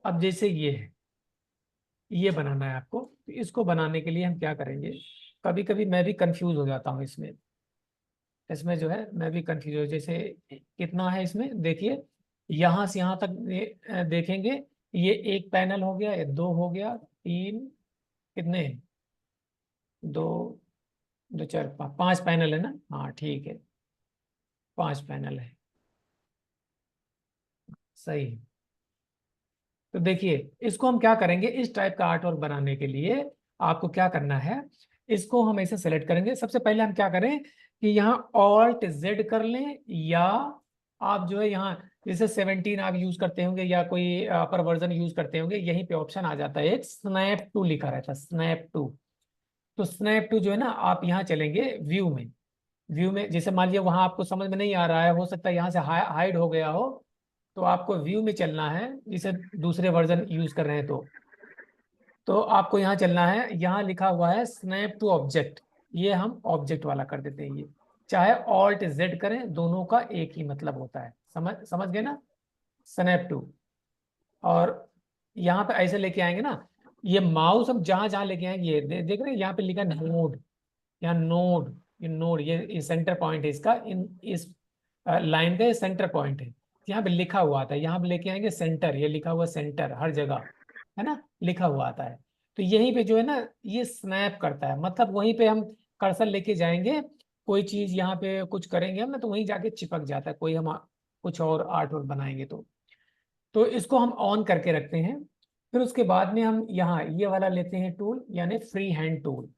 अब जैसे ये है, ये बनाना है आपको, तो इसको बनाने के लिए हम क्या करेंगे, कभी कभी मैं भी कंफ्यूज हो जाता हूँ इसमें। इसमें जो है मैं भी कंफ्यूज हो, जैसे कितना है इसमें देखिए, यहाँ से यहाँ तक देखेंगे, ये एक पैनल हो गया, ये दो हो गया, तीन, कितने, दो, दो चार पांच पैनल है ना, हाँ ठीक है, पांच पैनल है, सही है। तो देखिए इसको हम क्या करेंगे, इस टाइप का आर्ट वर्क बनाने के लिए आपको क्या करना है, इसको हम ऐसे सेलेक्ट करेंगे। सबसे पहले हम क्या करें कि यहाँ ऑल्ट जेड कर लें, या आप जो है यहाँ जैसे 17 आप यूज करते होंगे या कोई अपर वर्जन यूज करते होंगे, यहीं पे ऑप्शन आ जाता है, एक स्नैप टू लिखा रहता है, स्नैप टू। तो स्नैप टू जो है ना, आप यहाँ चलेंगे व्यू में, व्यू में जैसे मान लिया वहां आपको समझ में नहीं आ रहा है, हो सकता है यहाँ से हाइड हो गया हो, तो आपको व्यू में चलना है, जिसे दूसरे वर्जन यूज कर रहे हैं तो आपको यहाँ चलना है, यहाँ लिखा हुआ है स्नैप टू ऑब्जेक्ट, ये हम ऑब्जेक्ट वाला कर देते हैं। ये चाहे ऑल्ट जेड करें, दोनों का एक ही मतलब होता है, समझ समझ गए ना, स्नैप टू। और यहाँ पे ऐसे लेके आएंगे ना, ये माउस हम जहां जहां लेके आएंगे, ये देख रहे हैं यहाँ पे लिखा है नोड, यहाँ नोड, ये नोड, ये सेंटर पॉइंट है इसका, इन इस लाइन का ये सेंटर पॉइंट है, यहाँ पे लिखा हुआ आता है, यहाँ पे लेके आएंगे सेंटर, ये लिखा हुआ सेंटर हर जगह है ना, लिखा हुआ आता है। तो यहीं पे जो है ना, ये स्नैप करता है, मतलब वहीं पे हम कर्सर लेके जाएंगे, कोई चीज यहाँ पे कुछ करेंगे हम ना, तो वहीं जाके चिपक जाता है, कोई हम कुछ और आर्ट वर्क बनाएंगे तो इसको हम ऑन करके रखते हैं। फिर उसके बाद में हम यहाँ ये वाला लेते हैं टूल, यानी free hand tool.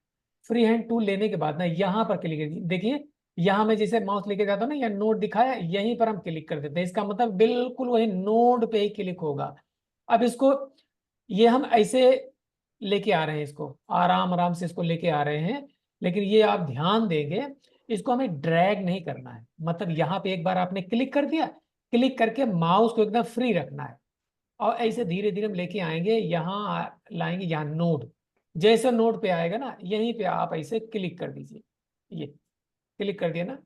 Free hand tool लेने के बाद ना यहाँ पर क्लिक, देखिए यहाँ मैं जैसे माउस लेके जाता हूँ ना, या नोड दिखाया, यहीं पर हम क्लिक कर देते हैं, इसका मतलब बिल्कुल वही नोड पे ही क्लिक होगा। अब इसको, ये हम ऐसे लेके आ रहे हैं, इसको आराम आराम से इसको लेके आ रहे हैं, लेकिन ये आप ध्यान देंगे, इसको हमें ड्रैग नहीं करना है, मतलब यहाँ पे एक बार आपने क्लिक कर दिया, क्लिक करके माउस को एकदम फ्री रखना है, और ऐसे धीरे धीरे हम लेके आएंगे, यहाँ लाएंगे यहाँ नोड, जैसे नोड पे आएगा ना, यहीं पे आप ऐसे क्लिक कर दीजिए, ये क्लिक कर दिया ना,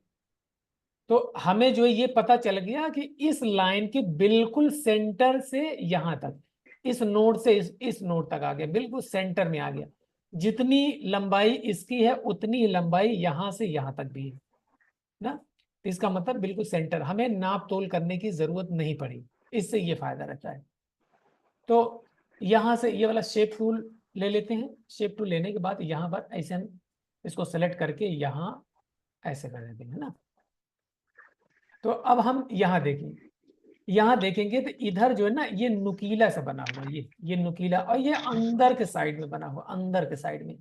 तो हमें जो है ये पता चल गया कि इस लाइन के बिल्कुल सेंटर से यहां तक, इस नोड से इस नोड तक आ गया, बिल्कुल सेंटर में आ गया, जितनी लंबाई इसकी है उतनी ही लंबाई यहां से यहां तक भी है ना, तो इसका मतलब बिल्कुल सेंटर, हमें नाप तोल करने की जरूरत नहीं पड़ी, इससे ये फायदा रहता है। तो यहां से ये वाला शेप टूल ले लेते हैं, शेप टूल लेने के बाद यहाँ पर ऐसे हम इसको सेलेक्ट करके यहाँ ऐसे कर देते हैं ना। तो अब हम यहाँ देखेंगे, यहाँ देखेंगे तो इधर जो है ना, ये नुकीला सा बना हुआ, ये नुकीला, और ये अंदर के साइड में बना हुआ, अंदर के साइड में।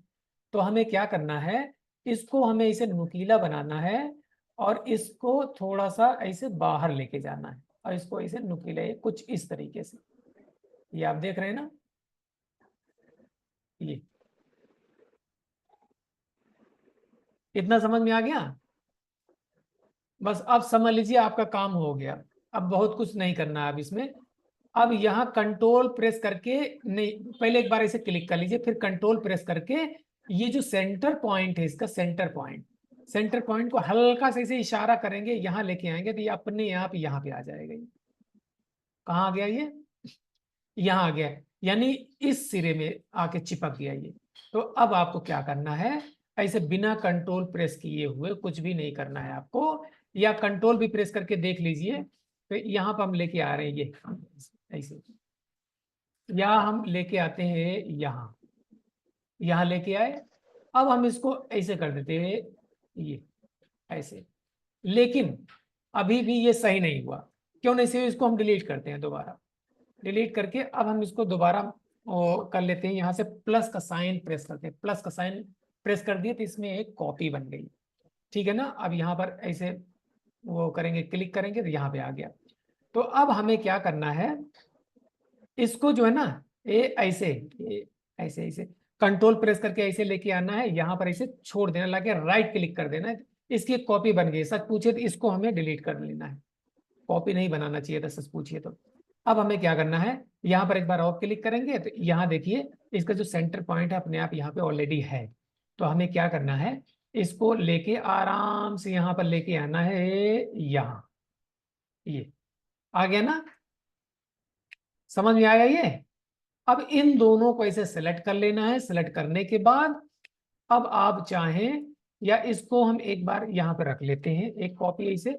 तो हमें क्या करना है, इसको हमें इसे नुकीला बनाना है, और इसको थोड़ा सा ऐसे बाहर लेके जाना है, और इसको ऐसे नुकीला कुछ इस तरीके से, ये आप देख रहे हैं ना, ये इतना समझ में आ गया। बस अब समझ लीजिए आपका काम हो गया, अब बहुत कुछ नहीं करना है अब इसमें। अब यहाँ कंट्रोल प्रेस करके, नहीं पहले एक बार ऐसे क्लिक कर लीजिए, फिर कंट्रोल प्रेस करके ये जो सेंटर पॉइंट है इसका, सेंटर पॉइंट को हल्का से इसे इशारा करेंगे, यहाँ लेके आएंगे, तो ये अपने आप यहाँ पे आ जाएगा। ये कहाँ आ गया, ये यहाँ आ गया, यानी इस सिरे में आके चिपक गया ये। तो अब आपको क्या करना है, ऐसे बिना कंट्रोल प्रेस किए हुए कुछ भी नहीं करना है आपको, या कंट्रोल भी प्रेस करके देख लीजिए, तो यहाँ पर हम लेके आ रहे हैं ये ऐसे, या हम लेके आते हैं यहाँ, यहाँ लेके आए, अब हम इसको ऐसे कर देते हैं, ये ऐसे, लेकिन अभी भी ये सही नहीं हुआ, क्यों नहीं सही हुआ? इसको हम डिलीट करते हैं दोबारा, डिलीट करके अब हम इसको दोबारा कर लेते हैं, यहाँ से प्लस का साइन प्रेस करते हैं, प्लस का साइन प्रेस कर दिए तो इसमें एक कॉपी बन गई, ठीक है ना। अब यहाँ पर ऐसे वो करेंगे, क्लिक करेंगे तो यहाँ पे आ गया। तो अब हमें क्या करना है, इसको जो है ना, ये ऐसे ऐसे कंट्रोल प्रेस करके ऐसे लेके आना है, यहाँ पर ऐसे छोड़ देना, लाके राइट क्लिक कर देना है, इसकी एक कॉपी बन गई, सच पूछे तो इसको हमें डिलीट कर लेना है, कॉपी नहीं बनाना चाहिए था सच पूछिए तो। अब हमें क्या करना है, यहाँ पर एक बार और क्लिक करेंगे, तो यहाँ देखिए इसका जो सेंटर पॉइंट है अपने आप यहाँ पे ऑलरेडी है। तो हमें क्या करना है, इसको लेके आराम से यहाँ पर लेके आना है, यहाँ ये आ गया ना, समझ में आया ये? अब इन दोनों को ऐसे सेलेक्ट कर लेना है। सेलेक्ट करने के बाद अब आप चाहें या इसको हम एक बार यहाँ पे रख लेते हैं, एक कॉपी ऐसे।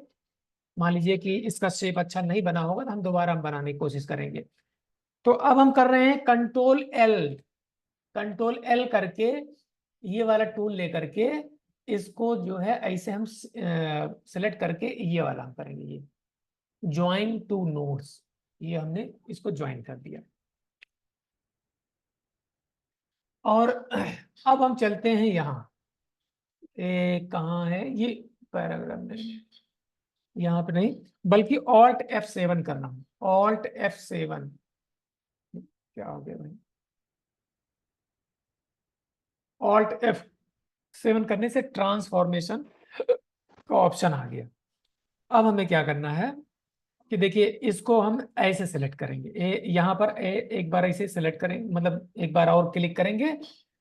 मान लीजिए कि इसका शेप अच्छा नहीं बना होगा तो हम दोबारा हम बनाने की कोशिश करेंगे। तो अब हम कर रहे हैं कंट्रोल एल। कंट्रोल एल करके ये वाला टूल लेकर के इसको जो है ऐसे हम सेलेक्ट करके ये वाला हम करेंगे, ये ज्वाइन टू नोड्स। ये हमने इसको ज्वाइन कर दिया। और अब हम चलते हैं यहाँ, कहाँ है ये पैराग्राफ? नहीं, यहाँ पे नहीं, बल्कि ऑल्ट F7 करना है। ऑल्ट F7, क्या हो गया भाई? ऑल्ट F7 करने से ट्रांसफॉर्मेशन का ऑप्शन आ गया। अब हमें क्या करना है कि देखिए इसको हम ऐसे सेलेक्ट करेंगे, यहाँ पर एक बार ऐसे सेलेक्ट करेंगे, मतलब एक बार और क्लिक करेंगे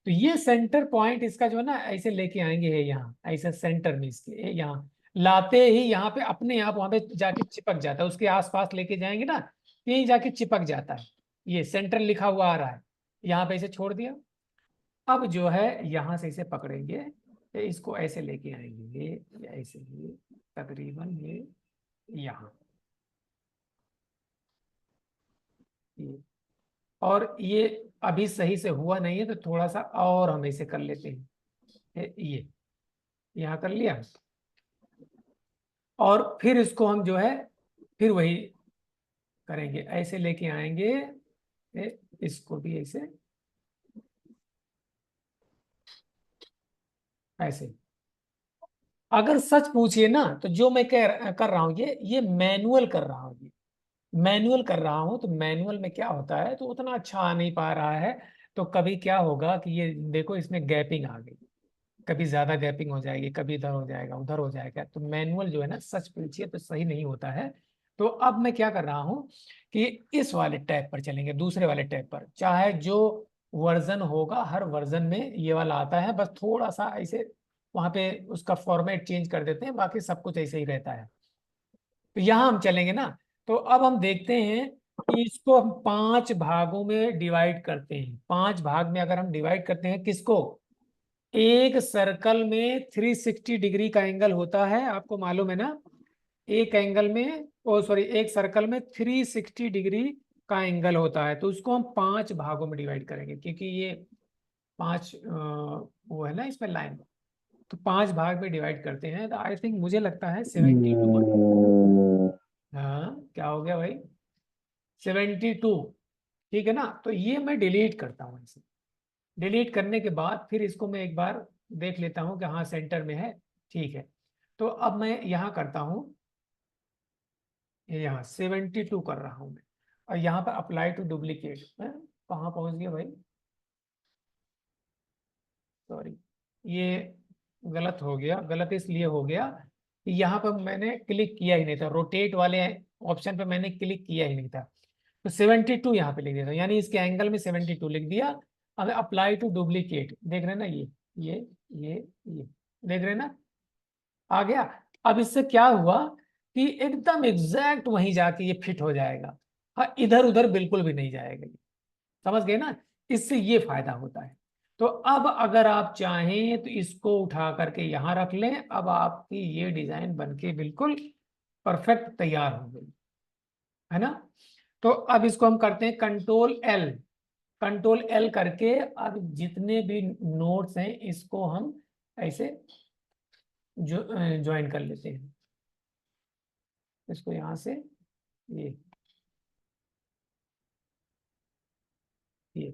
तो ये सेंटर पॉइंट इसका जो है ना ऐसे लेके आएंगे है यहाँ, ऐसे सेंटर में इसके यहाँ लाते ही यहाँ पे अपने आप वहां पे जाके चिपक जाता है। उसके आसपास लेके जाएंगे ना, यहीं जाके चिपक जाता है। ये सेंटर लिखा हुआ आ रहा है, यहाँ पे ऐसे छोड़ दिया। अब जो है यहाँ से इसे पकड़ेंगे तो इसको ऐसे लेके आएंगे, ये ऐसे, ये तकरीबन ये यहाँ, ये। और ये अभी सही से हुआ नहीं है तो थोड़ा सा और हम इसे कर लेते हैं, ये यहाँ कर लिया। और फिर इसको हम जो है फिर वही करेंगे, ऐसे लेके आएंगे, इसको भी ऐसे ऐसे। अगर सच पूछिए ना तो जो मैं कर रहा हूँ ये मैनुअल कर रहा हूँ, ये मैनुअल कर रहा हूँ। तो मैनुअल में क्या होता है तो उतना अच्छा आ नहीं पा रहा है। तो कभी क्या होगा कि ये देखो इसमें गैपिंग आ गई, कभी ज्यादा गैपिंग हो जाएगी, कभी इधर हो जाएगा उधर हो जाएगा। तो मैनुअल जो है ना सच पूछिए तो सही नहीं होता है। तो अब मैं क्या कर रहा हूँ कि इस वाले टैब पर चलेंगे, दूसरे वाले टैब पर। चाहे जो वर्जन होगा हर वर्जन में ये वाला आता है, बस थोड़ा सा ऐसे वहां पे उसका फॉर्मेट चेंज कर देते हैं, बाकी सब कुछ ऐसे ही रहता है। तो यहाँ हम चलेंगे ना, तो अब हम देखते हैं कि इसको हम 5 भागों में डिवाइड करते हैं। 5 भाग में अगर हम डिवाइड करते हैं किसको, एक सर्कल में 360 डिग्री का एंगल होता है, आपको मालूम है ना। एक एंगल में, ओ सॉरी, एक सर्कल में 360 डिग्री का एंगल होता है। तो उसको हम 5 भागों में डिवाइड करेंगे, क्योंकि ये 5 वो है ना इसमें लाइन। तो 5 भाग में डिवाइड करते हैं। तो आई थिंक मुझे लगता है 72। हाँ, क्या हो गया भाई? 72, ठीक है ना। तो ये मैं डिलीट करता हूँ इसे। डिलीट करने के बाद फिर इसको मैं एक बार देख लेता हूँ कि हाँ सेंटर में है, ठीक है। तो अब मैं यहाँ करता हूँ, यहाँ 72 कर रहा हूँ मैं। और यहाँ पर अप्लाई टू डुप्लीकेट, कहाँ पहुँच गया भाई? सॉरी, ये गलत हो गया। गलत इसलिए हो गया कि यहाँ पर मैंने क्लिक किया ही नहीं था, रोटेट वाले ऑप्शन पे मैंने क्लिक किया ही नहीं था। तो 72 यहाँ पे लिख दिया था, यानी इसके एंगल में 72 लिख दिया। अब अप्लाई टू डुप्लीकेट, देख रहे हैं ना, ये ये ये देख रहे हैं ना, आ गया। अब इससे क्या हुआ कि एकदम एग्जैक्ट वहीं जाके ये फिट हो जाएगा। हाँ, इधर उधर बिल्कुल भी नहीं जाएगा ये। समझ गए ना? इससे ये फायदा होता है। तो अब अगर आप चाहें तो इसको उठा करके यहां रख लें। अब आपकी ये डिजाइन बनके बिल्कुल परफेक्ट तैयार हो गई है ना। तो अब इसको हम करते हैं कंट्रोल एल। कंट्रोल एल करके अब जितने भी नोट्स हैं इसको हम ऐसे जो ज्वाइन कर लेते हैं। इसको यहां से ये ये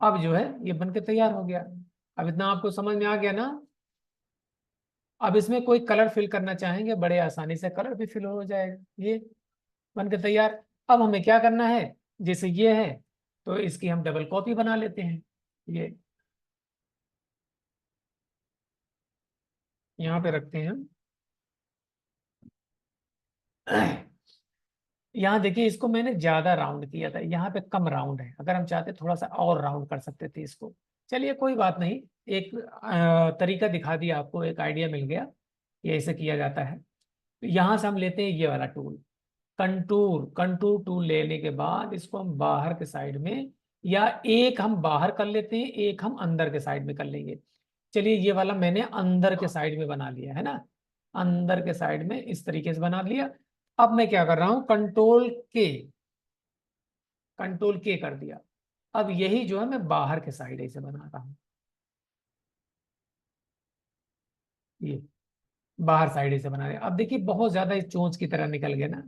अब जो है ये बनके तैयार हो गया। अब इतना आपको समझ में आ गया ना। अब इसमें कोई कलर फिल करना चाहेंगे, बड़े आसानी से कलर भी फिल हो जाएगा, ये बनके तैयार। अब हमें क्या करना है, जैसे ये है तो इसकी हम डबल कॉपी बना लेते हैं। ये यहाँ पे रखते हैं हम। यहाँ देखिए इसको मैंने ज्यादा राउंड किया था, यहाँ पे कम राउंड है। अगर हम चाहते थोड़ा सा और राउंड कर सकते थे इसको। चलिए कोई बात नहीं, एक तरीका दिखा दिया आपको, एक आइडिया मिल गया ये ऐसे किया जाता है। तो यहाँ से हम लेते हैं ये वाला टूल। कंटूर टूल लेने के बाद इसको हम बाहर के साइड में, या एक हम बाहर कर लेते हैं, एक हम अंदर के साइड में कर लेंगे। चलिए ये वाला मैंने अंदर के साइड में बना लिया है ना, अंदर के साइड में इस तरीके से बना लिया। अब मैं क्या कर रहा हूं, कंट्रोल के कर दिया। अब यही जो है मैं बाहर के साइड ऐसे बना रहा हूं, ये बाहर साइड से बना रहे हैं। अब देखिए बहुत ज्यादा इस चोंच की तरह निकल गया ना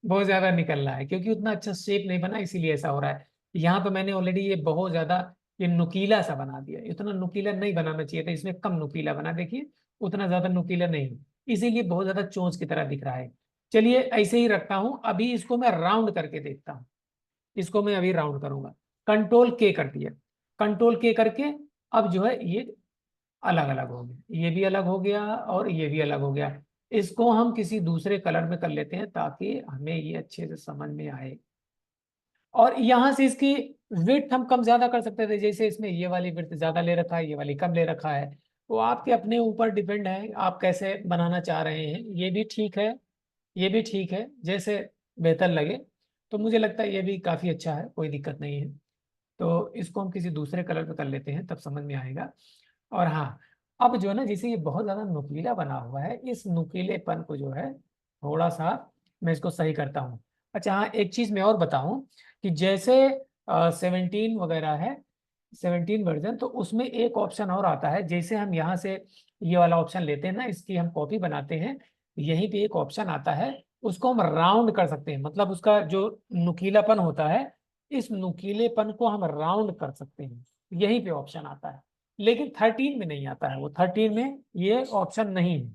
बहुत ज्यादा निकल रहा है क्योंकि उतना अच्छा शेप नहीं बना, इसीलिए ऐसा हो रहा है। यहाँ पे मैंने ऑलरेडी ये बहुत ज्यादा ये नुकीला सा बना दिया, इतना नुकीला नहीं बनाना चाहिए था, इसमें कम नुकीला बना, देखिए उतना ज्यादा नुकीला नहीं, इसीलिए बहुत ज्यादा चोंच की तरह दिख रहा है। चलिए ऐसे ही रखता हूं, अभी इसको मैं राउंड करके देखता हूँ। इसको मैं अभी राउंड करूंगा, कंट्रोल के कर दिया, कंट्रोल के करके अब जो है ये अलग अलग हो गया, ये भी अलग हो गया और ये भी अलग हो गया। इसको हम किसी दूसरे कलर में कर लेते हैं ताकि हमें ये अच्छे से समझ में आए। और यहां से इसकी विड्थ हम कम ज्यादा कर सकते थे, जैसे इसमें ये वाली विड्थ ज्यादा ले रखा है, ये वाली कम ले रखा है, वो आपके अपने ऊपर डिपेंड है आप कैसे बनाना चाह रहे हैं। ये भी ठीक है, ये भी ठीक है, जैसे बेहतर लगे। तो मुझे लगता है ये भी काफी अच्छा है, कोई दिक्कत नहीं है। तो इसको हम किसी दूसरे कलर पे कर लेते हैं, तब समझ में आएगा। और हाँ, अब जो है ना, जैसे ये बहुत ज्यादा नुकीला बना हुआ है, इस नुकीलेपन को जो है थोड़ा सा मैं इसको सही करता हूँ। अच्छा हाँ, एक चीज मैं और बताऊं कि जैसे 17 वगैरह है, 17 वर्जन, तो उसमें एक ऑप्शन और आता है। जैसे हम यहाँ से ये वाला ऑप्शन लेते हैं ना, इसकी हम कॉपी बनाते हैं, यहीं पे एक ऑप्शन आता है, उसको हम राउंड कर सकते हैं, मतलब उसका जो नुकीलापन होता है, इस नुकीलेपन को हम राउंड कर सकते हैं, यहीं पे ऑप्शन आता है। लेकिन 13 में नहीं आता है, वो 13 में ये ऑप्शन नहीं है।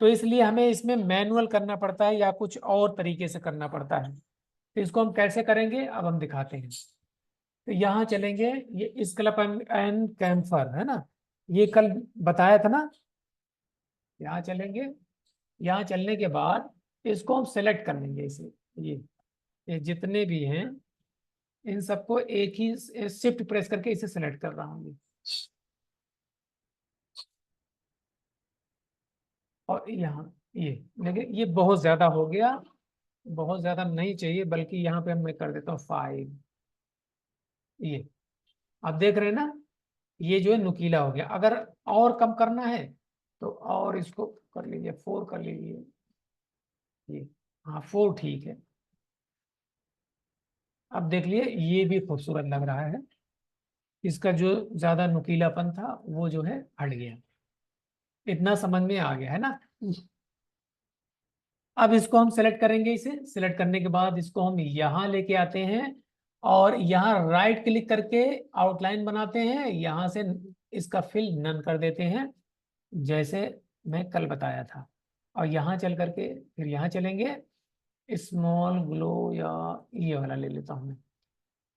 तो इसलिए हमें इसमें मैनुअल करना पड़ता है या कुछ और तरीके से करना पड़ता है। तो इसको हम कैसे करेंगे अब हम दिखाते हैं। तो यहाँ चलेंगे, ये स्कैलप एंड कैम्फर है ना, ये कल बताया था ना। यहाँ चलेंगे, यहाँ चलने के बाद इसको हम सेलेक्ट कर लेंगे इसे, ये जितने भी हैं इन सबको एक ही शिफ्ट प्रेस करके इसे सेलेक्ट कर रहा हूँ। और यहाँ ये, लेकिन ये बहुत ज्यादा हो गया, बहुत ज्यादा नहीं चाहिए, बल्कि यहाँ पे मैं कर देता हूँ 5। ये आप देख रहे हैं ना, ये जो है नुकीला हो गया। अगर और कम करना है तो और इसको कर लीजिए, 4 कर लीजिए। ये हाँ 4 ठीक है। अब देख लिए ये भी खूबसूरत लग रहा है, इसका जो ज्यादा नुकीलापन था वो जो है हट गया। इतना समझ में आ गया है ना। अब इसको हम सेलेक्ट करेंगे, इसे सेलेक्ट करने के बाद इसको हम यहाँ लेके आते हैं और यहाँ राइट क्लिक करके आउटलाइन बनाते हैं, यहाँ से इसका फिल नन कर देते हैं, जैसे मैं कल बताया था। और यहाँ चल करके फिर यहाँ चलेंगे, स्मॉल ग्लो या ये वाला ले लेता हूँ मैं।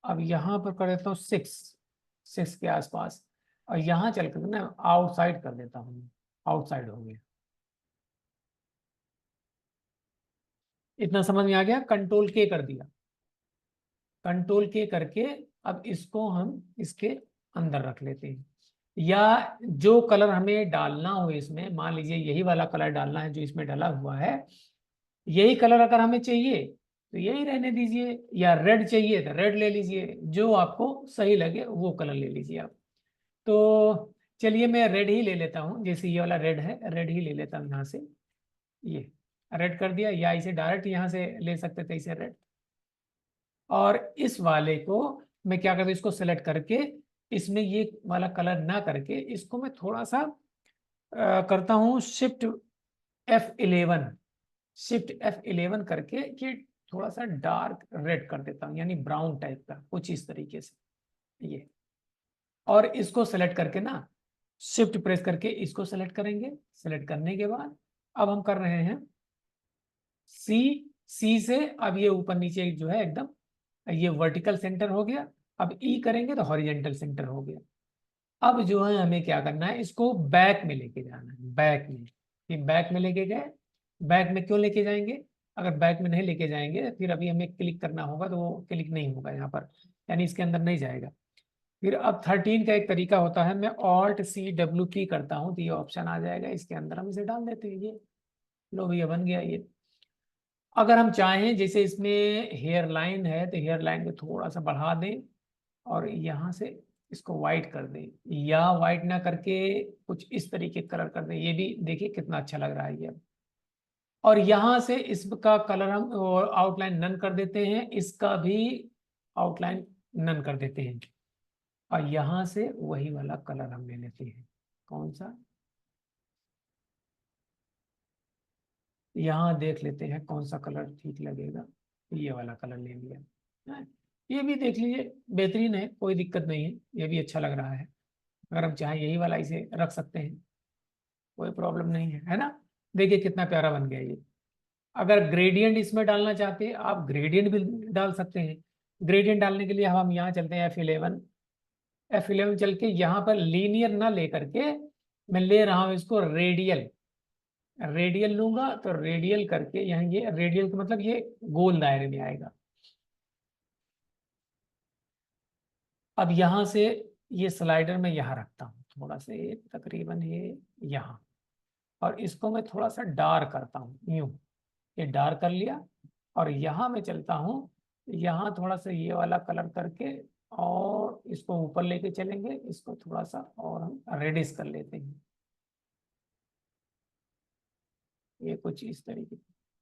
अब यहाँ पर कर देता हूँ 6 के आसपास, और यहाँ चल कर ना आउटसाइड कर देता हूँ, आउटसाइड हो गया। इतना समझ में आ गया, कंट्रोल के कर दिया, कंट्रोल के करके अब इसको हम इसके अंदर रख लेते हैं। या जो कलर हमें डालना हो इसमें, मान लीजिए यही वाला कलर डालना है जो इसमें डाला हुआ है, यही कलर अगर हमें चाहिए तो यही रहने दीजिए, या रेड चाहिए तो रेड ले लीजिए, जो आपको सही लगे वो कलर ले लीजिए आप। तो चलिए मैं रेड ही ले लेता हूँ, जैसे ये वाला रेड है, रेड ही ले लेता हूँ यहाँ से। ये रेड कर दिया, या इसे डायरेक्ट यहाँ से ले सकते थे इसे रेड। और इस वाले को मैं क्या करता हूँ, इसको सेलेक्ट करके इसमें ये वाला कलर ना करके इसको मैं थोड़ा सा करता हूँ F11, Shift F11 करके ये थोड़ा सा डार्क रेड कर देता हूँ, यानी ब्राउन टाइप का कुछ इस तरीके से ये। और इसको सेलेक्ट करके ना शिफ्ट प्रेस करके इसको सेलेक्ट करेंगे, सेलेक्ट करने के बाद अब हम कर रहे हैं सी, सी से अब ये ऊपर नीचे जो है एकदम, ये वर्टिकल सेंटर हो गया। अब ई करेंगे तो हॉरिजेंटल सेंटर हो गया। अब जो है हमें क्या करना है, इसको बैक में लेके जाना है, बैक में। ये बैक में लेके गए, बैक में क्यों लेके जाएंगे, अगर बैक में नहीं लेके जाएंगे फिर अभी हमें क्लिक करना होगा तो वो क्लिक नहीं होगा यहाँ पर, यानी इसके अंदर नहीं जाएगा। फिर अब 13 का एक तरीका होता है, मैं Alt+C+W की करता हूँ तो ये ऑप्शन आ जाएगा, इसके अंदर हम इसे डाल देते हैं। ये लो भैया बन गया ये। अगर हम चाहें जैसे इसमें हेयर लाइन है तो हेयर लाइन को थोड़ा सा बढ़ा दें और यहाँ से इसको वाइट कर दें, या वाइट ना करके कुछ इस तरीके कलर कर दें। ये भी देखिए कितना अच्छा लग रहा है ये। और यहाँ से इसका कलर हम आउटलाइन नन कर देते हैं, इसका भी आउटलाइन नन कर देते हैं। और यहाँ से वही वाला कलर हम ले लेते हैं। कौन सा? यहाँ देख लेते हैं कौन सा कलर ठीक लगेगा। ये वाला कलर ले लिया। हाँ, ये भी देख लीजिए बेहतरीन है, कोई दिक्कत नहीं है, ये भी अच्छा लग रहा है। अगर हम चाहें यही वाला इसे रख सकते हैं, कोई प्रॉब्लम नहीं है ना। देखिए कितना प्यारा बन गया ये। अगर ग्रेडियंट इसमें डालना चाहते हैं आप ग्रेडियंट भी डाल सकते हैं। ग्रेडियंट डालने के लिए हम यहाँ चलते हैं F11। F11 चल के यहाँ पर लीनियर ना लेकर के मैं ले रहा हूँ इसको रेडियल। रेडियल लूंगा तो रेडियल करके यहाँ, ये रेडियल का मतलब ये गोल दायरे में आएगा। अब यहाँ से ये स्लाइडर में यहाँ रखता हूँ थोड़ा सा, ये तकरीबन ये यहाँ, और इसको मैं थोड़ा सा डार्क करता हूँ यूं। ये डार्क कर लिया और यहाँ मैं चलता हूँ, यहाँ थोड़ा सा ये वाला कलर करके और इसको ऊपर लेके चलेंगे, इसको थोड़ा सा और हम रेडिश कर लेते हैं। ये कुछ इस तरीके,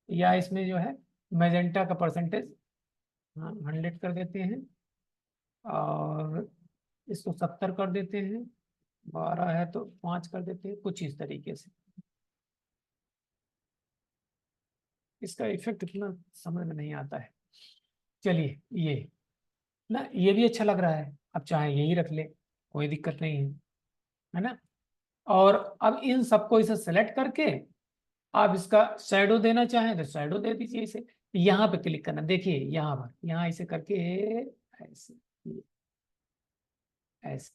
या इसमें जो है मैजेंटा का परसेंटेज हाँ 100 कर देते हैं और इसको 70 कर देते हैं। 12 है तो 5 कर देते हैं, कुछ इस तरीके से। इसका इफेक्ट इतना समझ में नहीं आता है। चलिए ये ना, ये भी अच्छा लग रहा है, अब चाहे यही रख ले, कोई दिक्कत नहीं है ना। और अब इन सबको इसे सेलेक्ट करके आप इसका शैडो देना चाहें तो शैडो दे दीजिए इसे। यहाँ पे क्लिक करना, देखिए यहाँ पर, यहाँ इसे करके ऐसे, ये, ऐसे।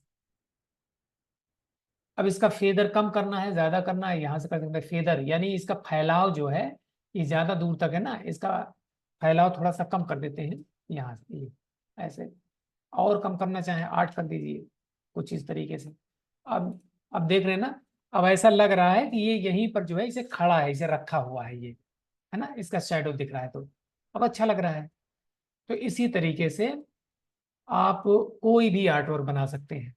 अब इसका फेदर कम करना है ज्यादा करना है, यहाँ से कर सकते हैं फेदर, यानी इसका फैलाव जो है ये ज्यादा दूर तक है ना, इसका फैलाव थोड़ा सा कम कर देते हैं यहाँ से, ये ऐसे। और कम करना चाहें 8 कर दीजिए, कुछ इस तरीके से। अब देख रहे हैं ना, अब ऐसा लग रहा है कि ये यहीं पर जो है इसे खड़ा है, इसे रखा हुआ है ये, है ना, इसका शैडो दिख रहा है तो अब अच्छा लग रहा है। तो इसी तरीके से आप कोई भी आर्ट वर्क बना सकते हैं।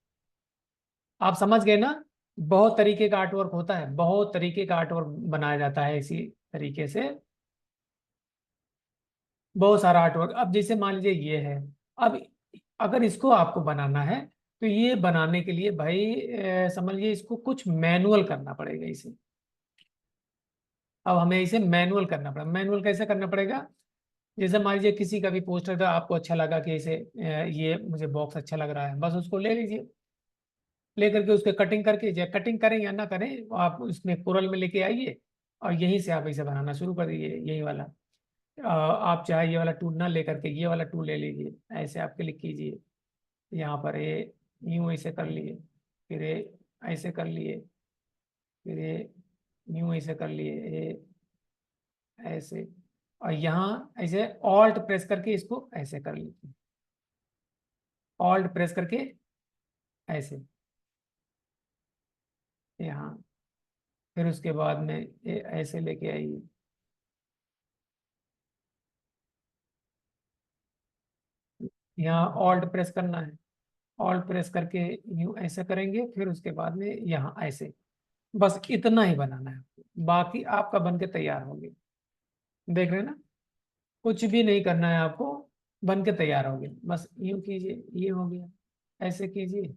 आप समझ गए ना, बहुत तरीके का आर्ट वर्क होता है, बहुत तरीके का आर्ट वर्क बनाया जाता है इसी तरीके से, बहुत सारा आर्ट वर्क। अब जैसे मान लीजिए ये है, अब अगर इसको आपको बनाना है तो ये बनाने के लिए भाई समझ लीजिए इसको कुछ मैनुअल करना पड़ेगा इसे। अब हमें इसे मैनुअल करना पड़ेगा। मैनुअल कैसे करना पड़ेगा? जैसे मान लीजिए किसी का भी पोस्टर था, आपको अच्छा लगा कि इसे ये मुझे बॉक्स अच्छा लग रहा है, बस उसको ले लीजिए। लेकर के उसके कटिंग करके, चाहे कटिंग करें या ना करें, आप उसमें कोरल में लेके आइए और यहीं से आप इसे बनाना शुरू कर दीजिए, यही वाला। आप चाहे ये वाला टूल ना लेकर के ये वाला टूल ले लीजिए, ऐसे आप क्लिक कीजिए यहाँ पर, ये यूं ऐसे कर लिए, फिर ये ऐसे कर लिए, फिर ये यूं ऐसे कर लिए, ये ऐसे। और यहाँ ऐसे ऑल्ट प्रेस करके इसको ऐसे कर लीजिए, ऑल्ट प्रेस करके ऐसे यहाँ, फिर उसके बाद में ये ऐसे लेके आइए। यहाँ ऑल्ट प्रेस करना है, ऑल्ट प्रेस करके यूं ऐसे करेंगे, फिर उसके बाद में यहाँ ऐसे। बस इतना ही बनाना है, बाकी आपका बन के तैयार हो गया। देख रहे हैं ना, कुछ भी नहीं करना है आपको, बन के तैयार हो गया। बस यूं कीजिए, ये हो गया, ऐसे कीजिए,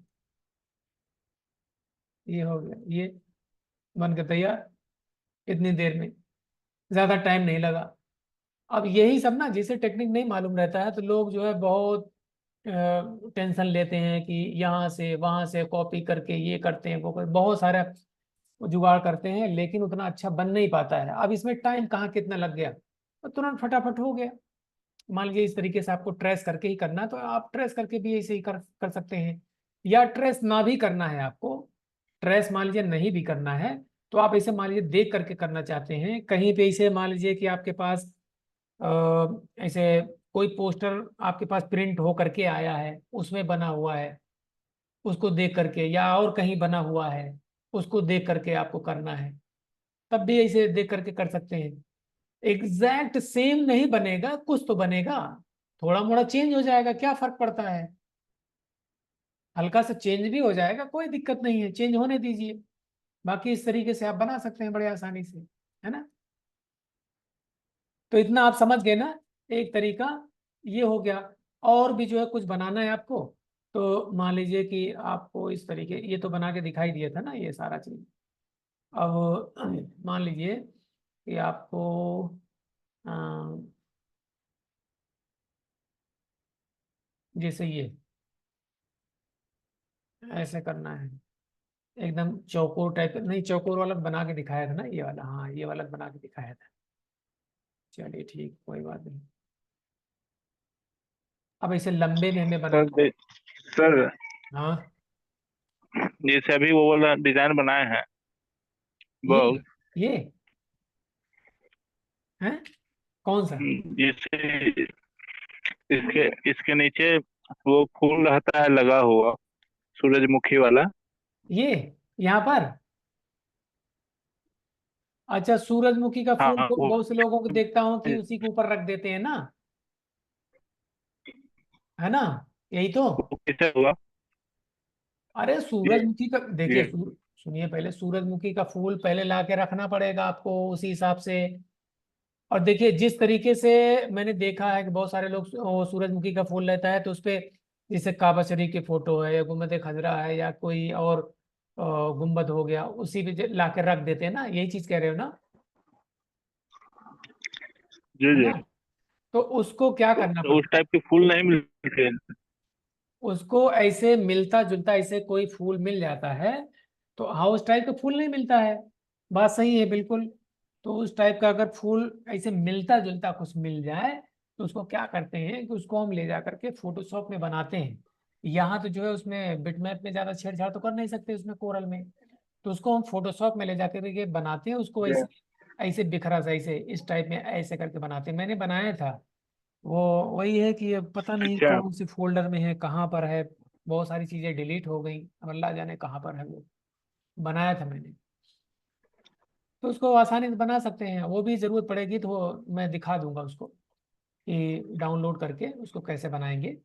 ये हो गया, ये बन के तैयार इतनी देर में, ज्यादा टाइम नहीं लगा। अब यही सब ना, जिसे टेक्निक नहीं मालूम रहता है तो लोग जो है बहुत टेंशन लेते हैं कि यहाँ से वहां से कॉपी करके ये करते हैं, वो बहुत सारा जुगाड़ करते हैं, लेकिन उतना अच्छा बन नहीं पाता है। अब इसमें टाइम कहाँ कितना लग गया, तो तुरंत फटाफट हो गया। मान लीजिए इस तरीके से आपको ट्रेस करके ही करना है तो आप ट्रेस करके भी ऐसे ही कर सकते हैं, या ट्रेस ना भी करना है आपको, ट्रेस मान लीजिए नहीं भी करना है तो आप ऐसे मान लीजिए देख करके करना चाहते हैं कहीं पे, इसे मान लीजिए कि आपके पास ऐसे कोई पोस्टर आपके पास प्रिंट हो करके आया है, उसमें बना हुआ है, उसको देख करके, या और कहीं बना हुआ है उसको देख करके आपको करना है, तब भी ऐसे देख करके कर सकते हैं। एग्जैक्ट सेम नहीं बनेगा, कुछ तो बनेगा, थोड़ा मोड़ा चेंज हो जाएगा, क्या फर्क पड़ता है, हल्का सा चेंज भी हो जाएगा, कोई दिक्कत नहीं है, चेंज होने दीजिए। बाकी इस तरीके से आप बना सकते हैं बड़े आसानी से, है ना। तो इतना आप समझ गए ना, एक तरीका ये हो गया। और भी जो है कुछ बनाना है आपको, तो मान लीजिए कि आपको इस तरीके, ये तो बना के दिखाई दिया था ना ये सारा चीज। अब मान लीजिए कि आपको अ, जैसे ये ऐसे करना है, एकदम चौकोर टाइप, नहीं चौकोर वाला बना के दिखाया था ना ये वाला, हाँ ये वाला बना के दिखाया था। चलिए ठीक, कोई बात नहीं। अब इसे लंबे में हमें सर बनाना। सर, हाँ जैसे अभी वो वाला डिजाइन बनाए हैं ये बॉक्स, ये है कौन सा? जैसे इसके इसके नीचे वो फूल रहता है लगा हुआ, सूरजमुखी वाला। ये यहाँ पर, अच्छा सूरजमुखी का फूल हाँ को वो बहुत से लोगों को देखता हूँ कि उसी के ऊपर रख देते हैं ना, है ना, यही तो। कैसे हुआ? अरे ये सूरजमुखी का देखिए, ये सुनिए पहले, सूरजमुखी का फूल पहले ला के रखना पड़ेगा आपको उसी हिसाब से। और देखिए जिस तरीके से मैंने देखा है कि बहुत सारे लोग वो सूरजमुखी का फूल लेता है तो उस पे जैसे काबा शरीफ की फोटो है या गुम्बद खजरा है या कोई और गुम्बद हो गया, उसी पे ला के रख देते हैं ना, यही चीज कह रहे हो ना, जी है जी। ना। तो उसको क्या करना तो उस पड़ता है, टाइप के फूल नहीं मिलते। उसको ऐसे मिलता जुलता ऐसे कोई फूल मिल जाता है, तो हाउस टाइप का फूल नहीं मिलता है, बात सही है बिल्कुल। तो उस टाइप का अगर फूल ऐसे मिलता जुलता कुछ मिल जाए, तो उसको क्या करते हैं कि उसको हम ले जा करके फोटोशॉप में बनाते हैं। यहाँ तो जो है उसमें बिटमैप में ज्यादा छेड़छाड़ तो कर नहीं सकते उसमें, कोरल में। तो उसको हम फोटोशॉप में ले जाकर के बनाते हैं उसको, जी। ऐसे ऐसे बिखरा सा ऐसे इस टाइप में ऐसे करके बनाते हैं, मैंने बनाया था। वो वही है कि अब पता नहीं अच्छा। कौन सी फोल्डर में है, कहाँ पर है, बहुत सारी चीजें डिलीट हो गई, अब अल्लाह जाने कहाँ पर है वो, बनाया था मैंने। तो उसको आसानी से बना सकते हैं, वो भी जरूरत पड़ेगी तो मैं दिखा दूंगा उसको कि डाउनलोड करके उसको कैसे बनाएंगे,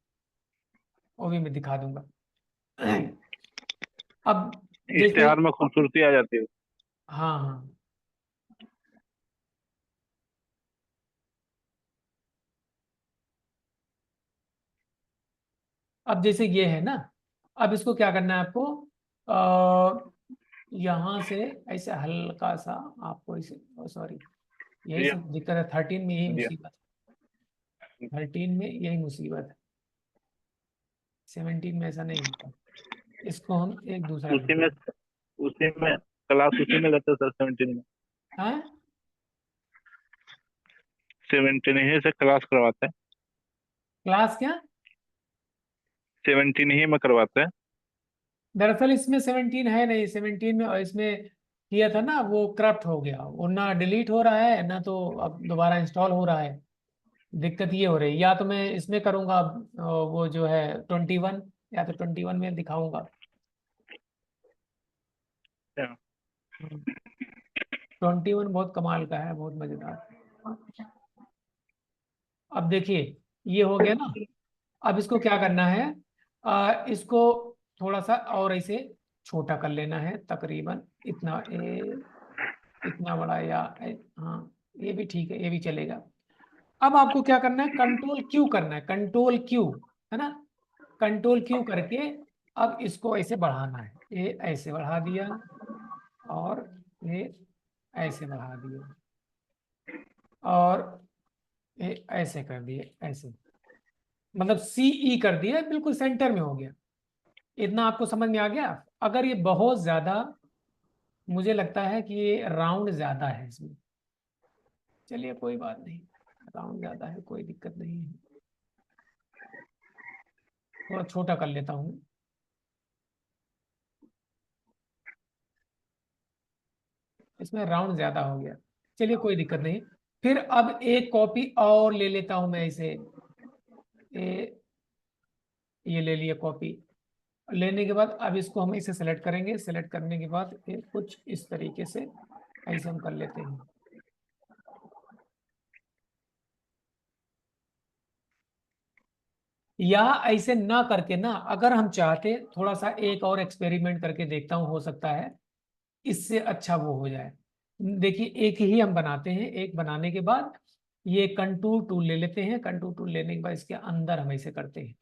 वो भी मैं दिखा दूंगा। अब जैसे, इश्तेहार में खूबसूरती आ जाती है। हाँ हाँ, अब जैसे ये है ना, अब इसको क्या करना है आपको, आ, यहाँ से ऐसे हल्का सा आपको इसे, सॉरी यही जी सब दिक्कत है, 13 में यही जी। मुसीबत, 13 में यही मुसीबत है, 17 में ऐसा नहीं होता। इसको हम एक दूसरा उसी में बनाएंगे। उसी में क्लास उसी में लेते हैं सर, 17 में। हाँ 17 ही से क्लास करवाते हैं। क्लास क्या, 17 ही में करवाते हैं। दरअसल इसमें 17 है नहीं, 17 में और इसमें किया था ना वो करप्ट हो गया, वो ना डिलीट हो रहा है ना तो अब दोबारा इंस्टॉल हो रहा है। दिक्कत ये हो रही है, या तो मैं इसमें करूंगा अब, वो जो है 21, या तो 21 में दिखाऊंगा। अच्छा। 21 बहुत कमाल का है, बहुत मजेदार। अब देखिए ये हो गया ना, अब इसको क्या करना है, इसको थोड़ा सा और ऐसे छोटा कर लेना है, तकरीबन इतना इतना बड़ा या हाँ ये भी ठीक है, ये भी चलेगा। अब आपको क्या करना है, कंट्रोल क्यू करना है, कंट्रोल क्यू, है ना, कंट्रोल क्यू करके अब इसको ऐसे बढ़ाना है, ये ऐसे बढ़ा दिया और ये ऐसे बढ़ा दिया और ये ऐसे कर दिए, ऐसे मतलब सीई कर दिया, बिल्कुल सेंटर में हो गया। इतना आपको समझ में आ गया। अगर ये बहुत ज्यादा, मुझे लगता है कि ये राउंड ज्यादा है इसमें, चलिए कोई बात नहीं, राउंड ज्यादा है कोई दिक्कत नहीं है, थोड़ा छोटा कर लेता हूँ, इसमें राउंड ज्यादा हो गया, चलिए कोई दिक्कत नहीं। फिर अब एक कॉपी और ले लेता हूं मैं इसे, ये ले लिया कॉपी। लेने के बाद अब इसको हम इसे सेलेक्ट करेंगे, सेलेक्ट करने के बाद ये कुछ इस तरीके से ऐसे हम कर लेते हैं। या ऐसे ना करके ना, अगर हम चाहते थोड़ा सा एक और एक्सपेरिमेंट करके देखता हूँ, हो सकता है इससे अच्छा वो हो जाए। देखिए एक ही हम बनाते हैं, एक बनाने के बाद ये कंटूर टूल ले लेते हैं। कंटूर टूल लेने के बाद इसके अंदर हम ऐसे करते हैं,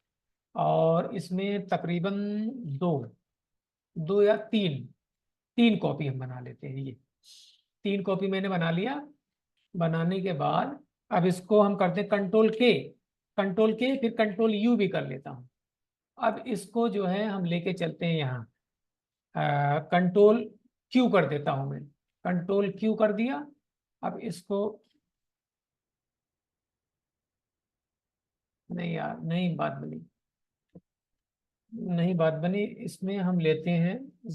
और इसमें तकरीबन दो दो या तीन तीन कॉपी हम बना लेते हैं। ये तीन कॉपी मैंने बना लिया। बनाने के बाद अब इसको हम करते हैं कंट्रोल के फिर कंट्रोल यू भी कर लेता हूँ। अब इसको जो है हम लेके चलते हैं यहाँ, कंट्रोल क्यू कर देता हूँ मैं। कंट्रोल क्यू कर दिया। अब इसको, नहीं यार नहीं बात बनी, नहीं बात बनी। इसमें हम लेते हैं